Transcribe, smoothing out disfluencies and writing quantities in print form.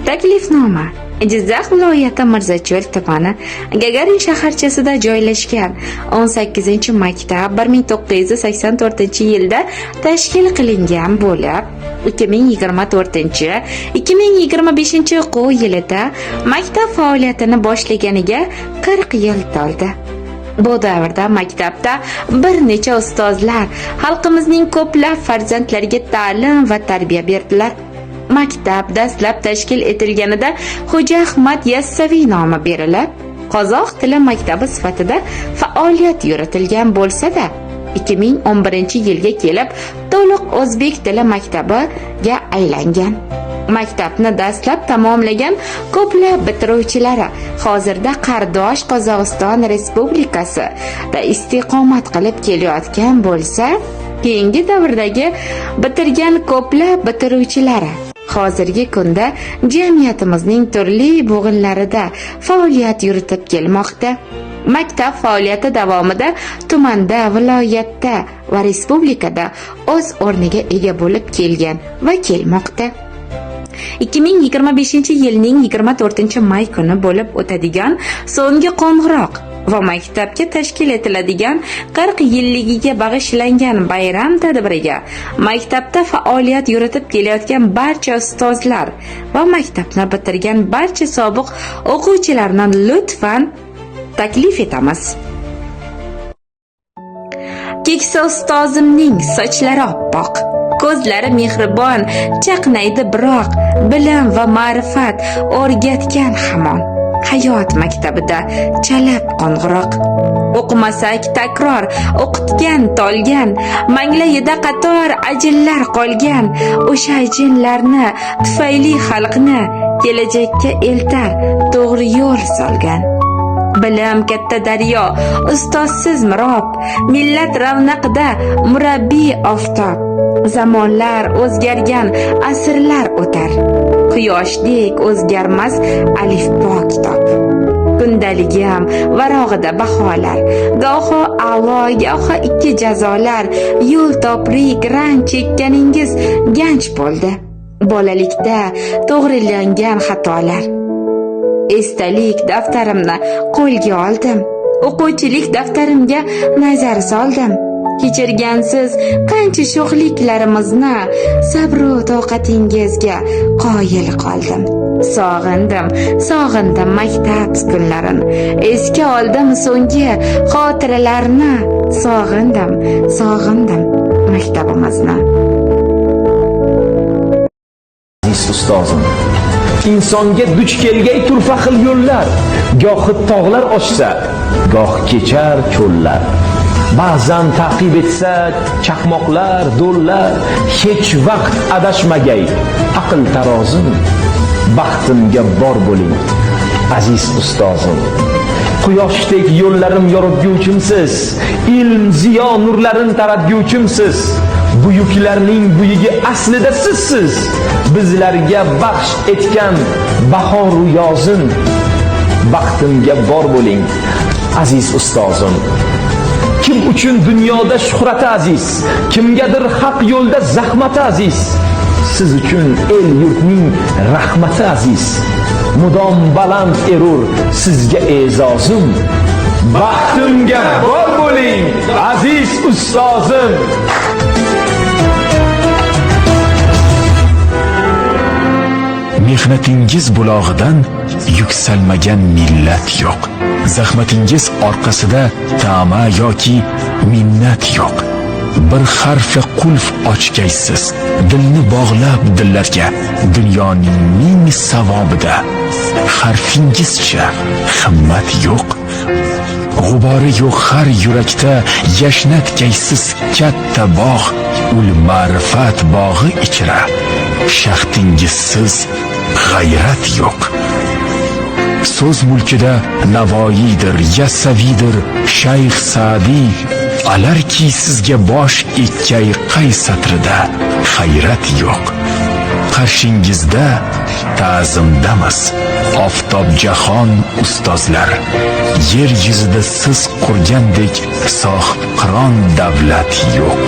Taklifnoma Jizzax viloyati Mirzacho'l tumani Gagarin shaharchasida joylashgan 18-maktab 1984-yilda tashkil qilingan bo'lib, 2024-2025 o'quv yilida maktab faoliyatini boshlaganiga 40 yil to'ldi. Bu davrda maktabda bir necha ustozlar xalqimizning ko'plab farzandlariga ta'lim va tarbiya berdilar. Maktab dastlab tashkil etilganida Xo'ja Ahmad Yassaviy nomi berilib, qozoq tili maktabi sifatida faoliyat yuritilgan bo'lsa-da, 2011-yilga kelib to'liq o'zbek tili maktabiga aylangan. Maktabni dastlab tamomlagan ko'plab bitiruvchilari hozirda qardosh Qozog'iston Respublikasida istiqomat qilib kelayotgan bo'lsa, keyingi davrdagi bitirgan ko'plab bitiruvchilari hozirgi kunda jamiyatimizning turli bo'g'inlarida faoliyat yuritib kelmoqda. Maktab faoliyati davomida tumanda, viloyatda va respublikada o'z o'rniga ega bo'lib kelgan va kelmoqda. 2025-yilning 24-may kuni bo'lib o'tadigan so'nggi qo'ng'iroq va maktabga tashkil etiladigan 40 yilligiga bag'ishlangan bayram tadbiriga maktabda faoliyat yuritib kelayotgan barcha ustozlar va maktabni bitirgan barcha sobiq o'quvchilarni lutfan taklif etamiz. Keksa ustozimning sochlari oppoq, ko'zlari mehribon, chaqnaydi biroq bilim va ma'rifat o'rgatgan hamon. Hayot maktabida chalab qo'ng'iroq. O'qimasak takror, o'qitgan tolgan, manglayida qator ajinlar qolgan. O'sha ajinlarni tufayli xalqni kelajakka eltar, to'g'ri yo'l solgan. Bilim katta daryo, ustozsiz mirob, millat ravnaqida murabbiy oftob. Zamonlar o'zgargan, asrlar o'tar. Quyoshdek o'zgarmas alifbo kitob. Kundaligim varog'ida baholar, goho a'lo, goho ikki jazolar. Yo'l toprik, ranj chekkaningiz ganj bo'ldi. Bolalikda to'g'rilangan xatolar. Esdalik daftarimni qo'lga oldim. O'quvchilik daftarimga nazar soldim. Kechirgansiz qancha sho'xliklarimizni, sabr-u toqatingizga qoyil qoldim. Sog'indim maktab kunlarini. Esga oldim so'nggi xotiralarni. Sog'indim maktabimizni. Aziz ustozim, insonga duch kelgay turfa xil yo'llar, gohi tog'lar oshsa, goh kechar cho'llar. Ba'zan ta'qib etsa chaqmoqlar, do'llar, hech vaqt adashmagay aql tarozim. Baxtimga bor bo'ling, aziz ustozim. Quyoshdek yo'llarim yoritguvchimsiz, ilm ziyo nurlarin taratguvchimsiz. Buyuklarning buyugi aslida sizsiz. Bizlarga baxsh etgan bahoru yozin. Baxtimga bor bo'ling, aziz ustozim. Kim uchun dunyoda shuhrati aziz, kimgadir haq yo'lda zahmati aziz. Siz uchun el yurtning rahmati aziz. Mudom baland erur sizga e'zozim. Baxtimga bor bo'ling, aziz ustozim. Mehnatingiz bulog'idan yuksalmagan millat yo'q. Zahmatingiz orqasida ta'ma yoki minnat yo'q. Bir harfi qulf ochgaysiz, dilni bog'lab dillarga, dunyoning ming savobida. Harfingizcha himmat yo'q. G'ubori yo'q har yurakda yashnatgaysiz katta bog', ul ma'rifat bog'i ichra. Shaxtingizsiz g'ayrat yo'q. So'z mulkida Navoiydir, Yassaviydir, Shayx Sa'diy. Alarki sizga bosh ikkay qay satrida hayrat yo'q. Qarshingizda ta'zimdamiz, oftob jahon ustozlar. Yer yuzida siz qurgandek sohib qiron davlat yo'q.